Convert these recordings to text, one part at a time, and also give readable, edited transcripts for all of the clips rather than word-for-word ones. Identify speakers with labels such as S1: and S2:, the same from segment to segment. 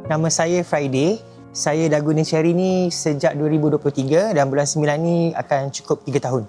S1: Nama saya Friday. Saya dah guna Chery ni sejak 2023 dan bulan 9 ni akan cukup 3 tahun.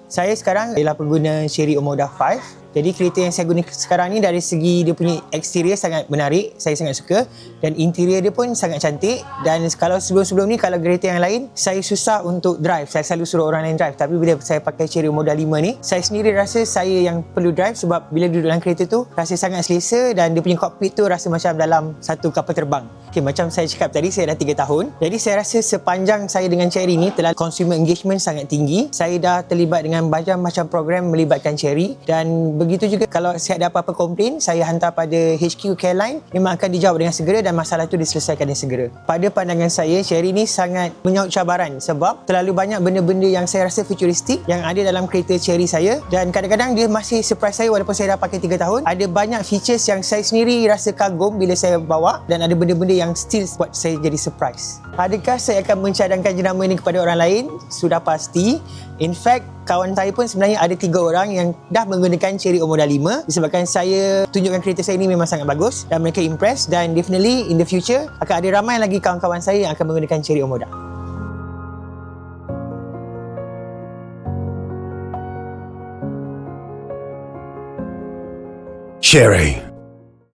S1: Saya sekarang adalah pengguna Chery Omoda 5. Jadi kereta yang saya guna sekarang ni dari segi dia punya eksterior sangat menarik, saya sangat suka, dan interior dia pun sangat cantik. Dan kalau sebelum-sebelum ni, kalau kereta yang lain, saya susah untuk drive, saya selalu suruh orang lain drive. Tapi bila saya pakai Chery Omoda 5 ni, saya sendiri rasa saya yang perlu drive, sebab bila duduk dalam kereta tu rasa sangat selesa dan dia punya cockpit tu rasa macam dalam satu kapal terbang. Okay, macam saya cakap tadi, saya dah 3 tahun. Jadi saya rasa sepanjang saya dengan Chery ni telah consumer engagement sangat tinggi. Saya dah terlibat dengan macam-macam program melibatkan Chery, dan begitu juga kalau saya ada apa-apa komplain, saya hantar pada HQ Careline, memang akan dijawab dengan segera dan masalah itu diselesaikan dengan segera. Pada pandangan saya, Chery ni sangat menyaut cabaran sebab terlalu banyak benda-benda yang saya rasa futuristik yang ada dalam kereta Chery saya, dan kadang-kadang dia masih surprise saya walaupun saya dah pakai 3 tahun. Ada banyak features yang saya sendiri rasa kagum bila saya bawa, dan ada benda-benda yang still buat saya jadi surprise. Adakah saya akan mencadangkan jenama ini kepada orang lain? Sudah pasti. In fact, kawan saya pun sebenarnya ada 3 orang yang dah menggunakan Chery Omoda 5 disebabkan saya tunjukkan kereta saya ini memang sangat bagus dan mereka impressed, dan definitely in the future akan ada ramai lagi kawan-kawan saya yang akan menggunakan Chery Omoda.
S2: Chery.